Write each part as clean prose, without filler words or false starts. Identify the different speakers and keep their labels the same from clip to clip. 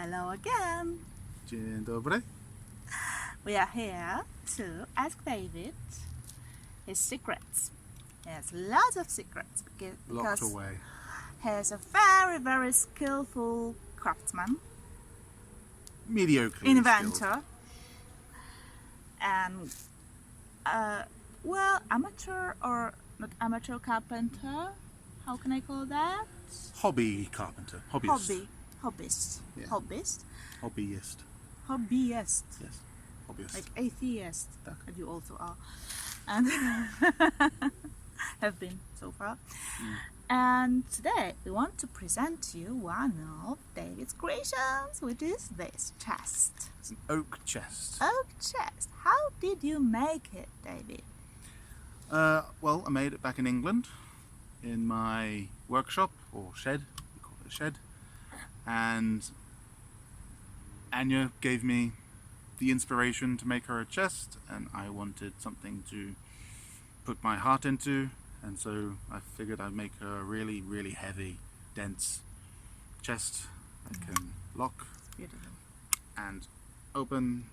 Speaker 1: Hello again.
Speaker 2: Dzień dobry.
Speaker 1: We are here to ask David his secrets. He has lots of secrets
Speaker 2: Locked
Speaker 1: because
Speaker 2: away.
Speaker 1: he's a very, very skillful craftsman,
Speaker 2: Mediocre.
Speaker 1: inventor, and amateur or not amateur carpenter. How can I call that?
Speaker 2: Hobby carpenter. Hobbyist.
Speaker 1: Hobbyist.
Speaker 2: Yeah.
Speaker 1: Hobbyist.
Speaker 2: Hobbyist.
Speaker 1: Hobbyist.
Speaker 2: Yes. Hobbyist.
Speaker 1: Like atheist,
Speaker 2: Tak.
Speaker 1: as you also are, and have been so far. And today we want to present to you one of David's creations, which is this chest.
Speaker 2: It's an oak chest.
Speaker 1: Oak chest. How did you make it, David?
Speaker 2: Well, I made it back in England in my workshop or shed. We call it a shed. And Ania gave me the inspiration to make her a chest, and I wanted something to put my heart into, and so I figured I'd make her a really, really heavy, dense chest that can lock
Speaker 1: It's beautiful.
Speaker 2: and open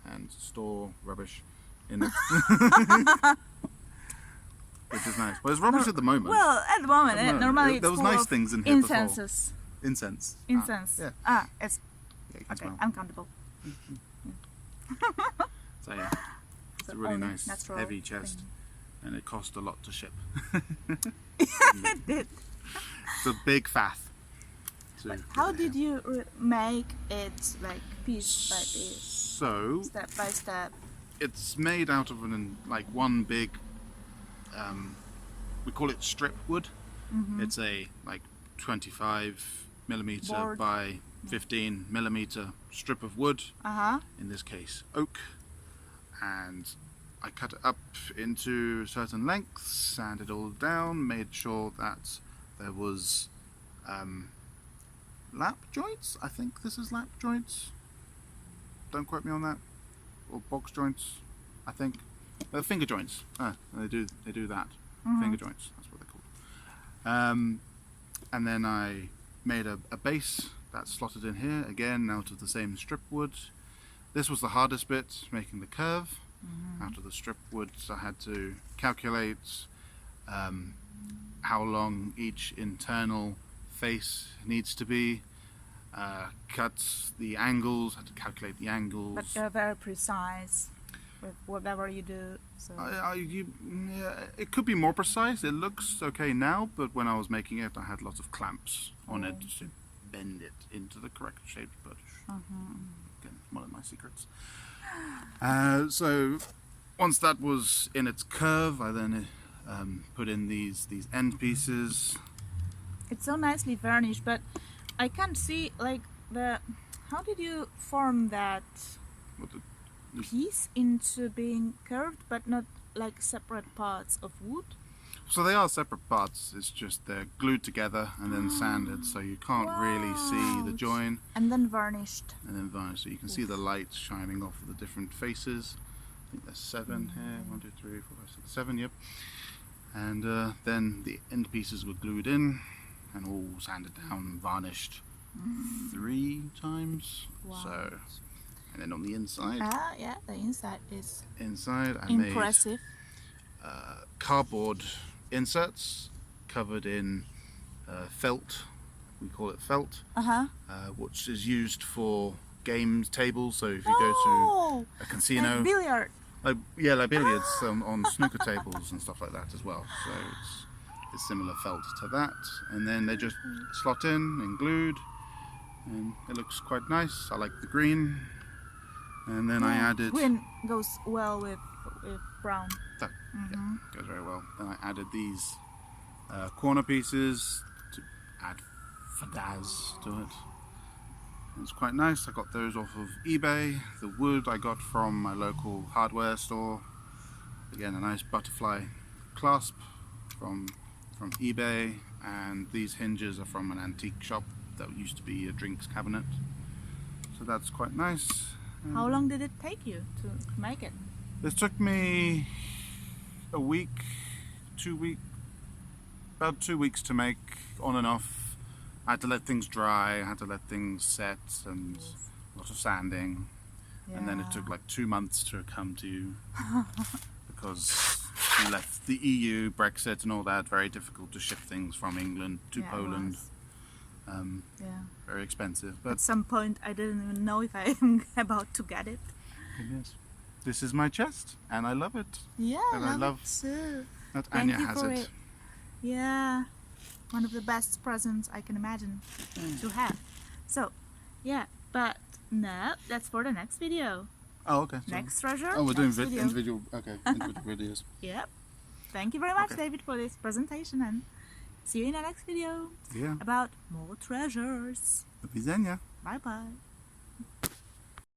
Speaker 2: and store rubbish in it. Which is nice. Well, it's rubbish at the moment.
Speaker 1: Well, at the moment, normally
Speaker 2: there
Speaker 1: it's
Speaker 2: was
Speaker 1: full
Speaker 2: nice
Speaker 1: of
Speaker 2: things in here
Speaker 1: incenses.
Speaker 2: before. Incense.
Speaker 1: Incense.
Speaker 2: Yeah.
Speaker 1: It's
Speaker 2: Yeah, you can
Speaker 1: okay.
Speaker 2: smell.
Speaker 1: Uncountable.
Speaker 2: So yeah, it's
Speaker 1: So
Speaker 2: a really
Speaker 1: only
Speaker 2: nice,
Speaker 1: natural
Speaker 2: heavy chest,
Speaker 1: thing.
Speaker 2: and it cost a lot to ship.
Speaker 1: It did.
Speaker 2: It's a big faff.
Speaker 1: But how did you make it like piece by piece,
Speaker 2: So
Speaker 1: step by step?
Speaker 2: it's made out of one big. We call it strip wood. It's a 25mm
Speaker 1: Board.
Speaker 2: by 15mm strip of wood. In this case, oak. And I cut it up into certain lengths, sanded it all down, made sure that there was lap joints. I think this is lap joints. Don't quote me on that. Or box joints, I think. Finger joints. They do that. Finger joints. That's what they're called. And then I made a base that's slotted in here again out of the same strip wood. This was the hardest bit, making the curve out of the strip wood. So I had to calculate how long each internal face needs to be. Cut the angles. Had to calculate the angles.
Speaker 1: But you're very precise with whatever you do. So
Speaker 2: It could be more precise. It looks okay now, but when I was making it, I had lots of clamps on it to bend it into the correct shaped bush. Again, one of my secrets. So once that was in its curve, I then put in these end pieces.
Speaker 1: it's so nicely varnished, but I can't see like how did you form that piece into being curved but not like separate parts of wood?
Speaker 2: So they are separate parts, it's just they're glued together and then sanded, so you can't really see the join.
Speaker 1: And then varnished.
Speaker 2: And then varnished, so you can see the light shining off of the different faces. I think there's 7 here, 1, 2, 3, 4, 5, 6, 7, yep. And then the end pieces were glued in and all sanded down, varnished 3 times.
Speaker 1: Wow.
Speaker 2: So, and then on the inside,
Speaker 1: Yeah, the inside is
Speaker 2: I
Speaker 1: impressive.
Speaker 2: made cardboard inserts covered in felt. We call it felt, which is used for games tables. So if you go to a casino,
Speaker 1: like billiard.
Speaker 2: like billiards on snooker tables and stuff like that as well. So it's similar felt to that, and then they just slot in and glued, and it looks quite nice. I like the green, and then I added
Speaker 1: green goes well with brown.
Speaker 2: that. Yeah, goes very well. Then I added these corner pieces to add fadaz to it. It's quite nice. I got those off of eBay. The wood I got from my local hardware store. Again, a nice butterfly clasp from eBay, and these hinges are from an antique shop that used to be a drinks cabinet. So that's quite nice.
Speaker 1: How long did it take you to make it?
Speaker 2: This took me a week, 2 weeks, about 2 weeks to make, on and off. I had to let things dry, I had to let things set, and a lot of sanding. And then it took like 2 months to come to you because we left the EU, Brexit and all that. Very difficult to ship things from England to Poland. Very expensive. But
Speaker 1: at some point I didn't even know if I'm about to get it.
Speaker 2: Yes. This is my chest and I love it.
Speaker 1: Yeah,
Speaker 2: and
Speaker 1: I love it too.
Speaker 2: That
Speaker 1: Thank
Speaker 2: Ania
Speaker 1: you
Speaker 2: has
Speaker 1: for
Speaker 2: it.
Speaker 1: Yeah, one of the best presents I can imagine to have. So, yeah, but no, that's for the next video.
Speaker 2: Oh, okay. So
Speaker 1: Next treasure.
Speaker 2: we're doing
Speaker 1: video.
Speaker 2: individual videos.
Speaker 1: Yep. Thank you very much,
Speaker 2: Okay.
Speaker 1: David, for this presentation, and see you in the next video
Speaker 2: Yeah.
Speaker 1: about more treasures.
Speaker 2: Do widzenia.
Speaker 1: Bye bye.